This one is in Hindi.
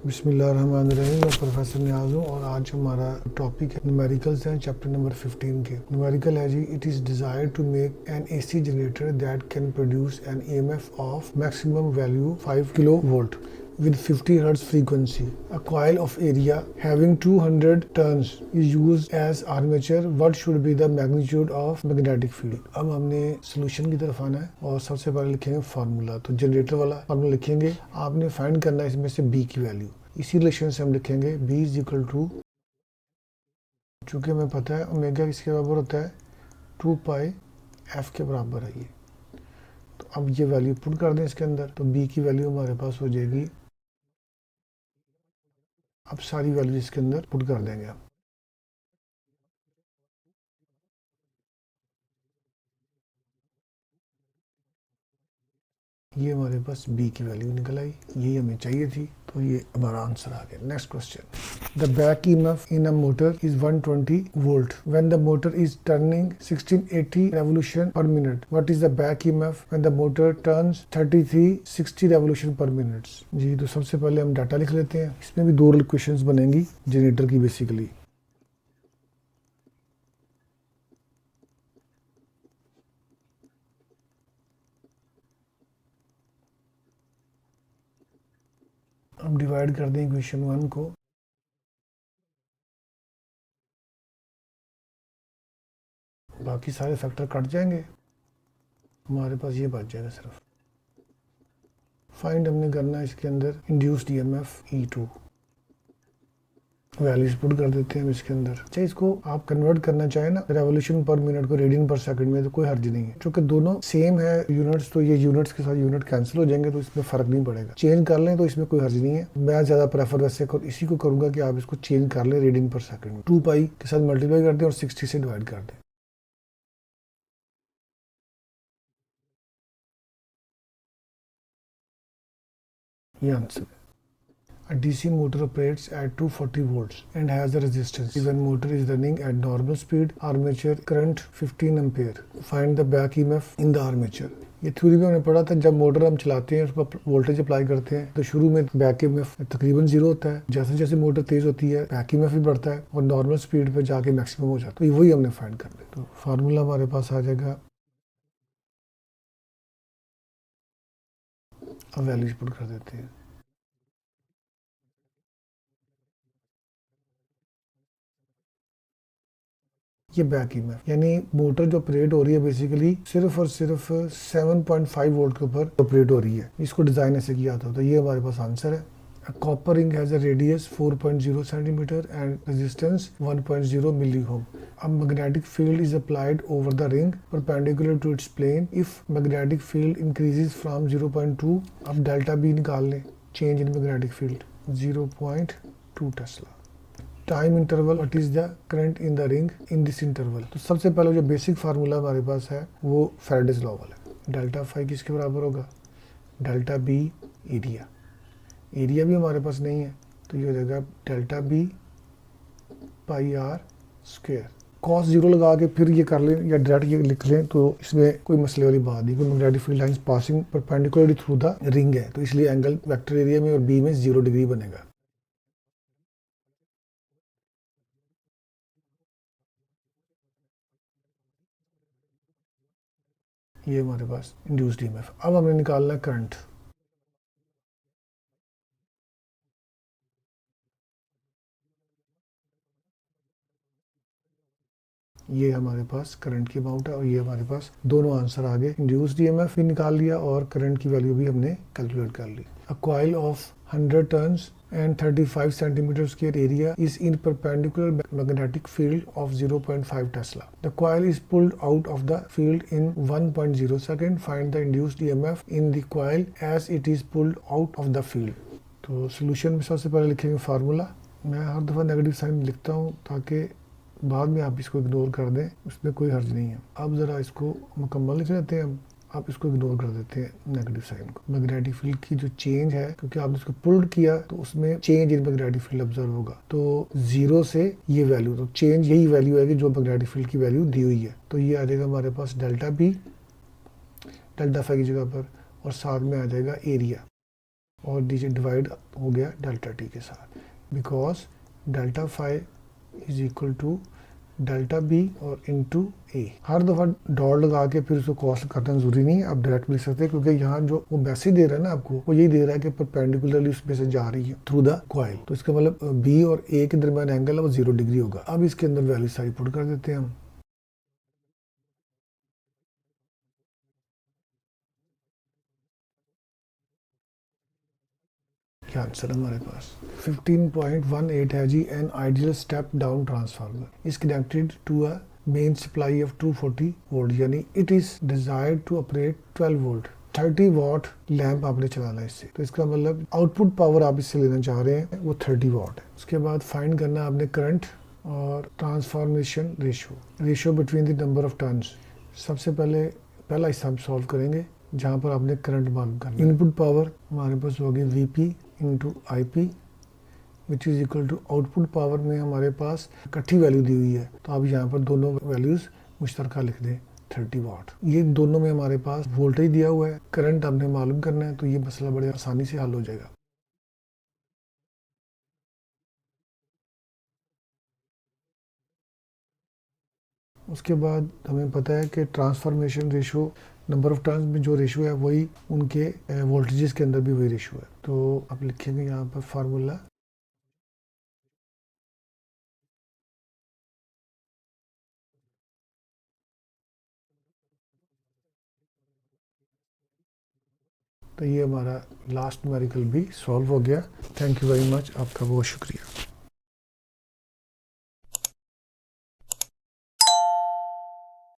बिस्मिल्लाहिर्रहमानिर्रहीम। मैं प्रोफेसर नियाज़ हूँ और आज हमारा टॉपिक है न्यूमेरिकल्स हैं, चैप्टर नंबर 15 के। न्यूमेरिकल है जी, it is desire to make an AC generator that can produce an EMF of maximum value 5 kilovolt with 50 Hz frequency. A coil of area having 200 turns is used as armature. What should be the magnitude of magnetic field? अब हमने सोल्यूशन की तरफ आना है और सबसे पहले लिखेंगे फार्मूला। तो जनरेटर वाला फार्मूला लिखेंगे, आपने फाइंड करना है इसमें से B की वैल्यू। इसी रिलेशन से हम लिखेंगे B इज इक्वल टू, चूँकि हमें पता है ओमेगा किसके बराबर होता है, 2 पाई F के बराबर है ये। तो अब ये वैल्यू पुट कर दें इसके अंदर, तो B की वैल्यू हमारे पास हो जाएगी, अब सारी वैल्यू इसके अंदर पुट कर देंगे हम। ये हमारे पास B की वैल्यू निकल आई, यही हमें चाहिए थी, तो ये हमारा आंसर आ गया। Next question, the back EMF in a motor is 120 volt when the motor is turning 1680 revolution per minute. What is the back EMF when the motor turns 3360 revolution per minute. जी, तो सबसे पहले हम डाटा लिख लेते हैं। इसमें भी दो इक्वेशंस बनेंगी जनरेटर की बेसिकली। हम डिवाइड कर दें इक्वेशन 1 को, बाकी सारे फैक्टर कट जाएंगे, हमारे पास ये बच जाएगा सिर्फ। फाइंड हमने करना है इसके अंदर induced EMF E2, values put कर देते हैं इसके अंदर। अच्छा, इसको आप कन्वर्ट करना चाहें ना रेवोल्यूशन पर मिनट को रेडियन पर सेकंड में, तो कोई हर्ज नहीं है, क्योंकि दोनों सेम है यूनिट्स, तो ये यूनिट्स के साथ यूनिट कैंसिल हो जाएंगे, तो इसमें फर्क नहीं पड़ेगा। चेंज कर लें तो इसमें कोई हर्ज नहीं है। मैं ज्यादा प्रेफर वैसे इसी को करूंगा कि आप इसको चेंज कर लें रेडियन पर सेकंड में। 2 पाई के साथ मल्टीप्लाई कर दें और 60 से डिवाइड कर दें। ये आंसर है। A DC motor operates at 240 volts and has a resistance. When motor is running at normal speed, armature current 15 ampere. Find the back EMF in the armature. ये थ्योरी में हमने पढ़ा था, जब मोटर हम चलाते हैं उस पर वोल्टेज अप्लाई करते हैं तो शुरू में बैक ईएमएफ तकरीबन 0 होता है। जैसे जैसे मोटर तेज होती है बैक ईएमएफ भी बढ़ता है और नॉर्मल स्पीड पे जाके मैक्सिमम हो जाता है। तो वही हमने फाइंड करना है। तो फार्मूला हमारे पास आ जाएगा, अब वैल्यूज पुट कर देते हैं। ये बैक ईएमएफ यानी मोटर जो ऑपरेट हो रही है बेसिकली सिर्फ और सिर्फ 7.5 वोल्ट के ऊपर ऑपरेट हो रही है। इसको डिजाइन ऐसे किया था, तो ये हमारे पास आंसर है। Copper ring has a radius 4.0 centimetre and resistance 1.0 milli ohm. A magnetic field is applied over the ring perpendicular to its plane. If magnetic field increases from 0.2, अब डेल्टा बी निकाल लें, change in magnetic field 0.2 Tesla. Time interval, what is the current in the ring in this interval. तो सबसे पहले जो बेसिक फार्मूला हमारे पास है वो फैराडेज लॉ वाला है। डेल्टा फाई किसके बराबर होगा, डेल्टा बी एरिया। एरिया भी हमारे पास नहीं है, तो ये हो जाएगा delta B pi R square. Cos 0 लगा के फिर ये कर लें या डायरेक्ट ये लिख लें, तो इसमें कोई मसले वाली बात नहीं। Magnetic field lines passing perpendicularly through the ring है, तो इसलिए एंगल वेक्टर एरिया में और बी में 0 डिग्री बनेगा। ये हमारे पास इंड्यूस्ड ईएमएफ। अब हमें निकालना है करंट। ये हमारे पास करंट की अमाउंट है और ये हमारे पास दोनों आंसर आ गए। इंड्यूस्ड ईएमएफ भी निकाल लिया और करंट की वैल्यू भी हमने कैलकुलेट कर ली। A coil of 100 turns and 35 centimeter square area is in perpendicular magnetic field of 0.5 Tesla. The coil is pulled out of the field in 1.0 second. Find the induced EMF in the coil as it is pulled out of the field. तो सोल्यूशन में सबसे पहले लिखेंगे फार्मूला। मैं हर दफ़ा नेगेटिव साइन लिखता हूँ ताकि बाद में आप इसको इग्नोर कर दें, उसमें कोई हर्ज नहीं है। अब ज़रा इसको मुकम्मल लिख लेते हैं हम, आप इसको इग्नोर कर देते हैं नेगेटिव साइन को। मैग्नेटिक फील्ड की जो चेंज है, क्योंकि आपने इसको पुल्ड किया तो उसमें change in magnetic field observe होगा, तो 0 से ये वैल्यू, तो चेंज यही वैल्यू है कि जो मैग्नेटिक फील्ड की वैल्यू दी हुई है। तो ये आ जाएगा हमारे पास डेल्टा बी, डेल्टा फाई की जगह पर, और साथ में आ जाएगा एरिया। और नीचे डिवाइड हो गया डेल्टा टी के साथ, because delta five is equal to delta B और इनटू ए। हर दफ़ा डॉट लगा के फिर उसको कॉस्ट करना जरूरी नहीं है, आप डायरेक्ट लिख सकते हैं, क्योंकि यहाँ जो वो मैसेज दे रहा है ना आपको, वो यही दे रहा है कि परपेंडिकुलरली उसमें से जा रही है थ्रू द कॉइल। तो इसका मतलब बी और ए के दरमियान एंगल है वो 0 डिग्री होगा। अब इसके अंदर वैल्यू सारी पुट कर देते हैं हम। क्या आंसर है हमारे पास? 15.18 है जी। An ideal step down transformer is connected to a main supply of 240 volt, यानी it is desired to operate 12 volt. 30 watt lamp आपने चलाना है इससे, तो इसका मतलब आउटपुट पावर आप इससे लेना चाह रहे हैं वो 30 वॉट है। उसके बाद फाइंड करना आपने करंट और transformation ratio between the number of turns. सबसे पहले पहला हिस्सा हम सॉल्व करेंगे जहाँ पर आपने करंट मालूम करना है। इनपुट पावर हमारे पास होगी VP into I P which is equal to output power में हमारे पास इकट्ठी वैल्यू दी हुई है, तो आप यहाँ पर दोनों वैल्यूज़ मुश्तरका लिख दें 30 वाट। ये दोनों में हमारे पास वोल्टेज दिया हुआ है, करंट हमने मालूम करना है, तो ये मसला बड़े आसानी से हल हो जाएगा। उसके बाद हमें पता है कि transformation ratio number of turns में जो रेशो है वही उनके वोल्टेजेस के अंदर भी वही रेशो है। तो आप लिखेंगे यहाँ पर फार्मूला तो ये हमारा लास्ट न्यूमेरिकल भी सॉल्व हो गया। थैंक यू वेरी मच, आपका बहुत शुक्रिया।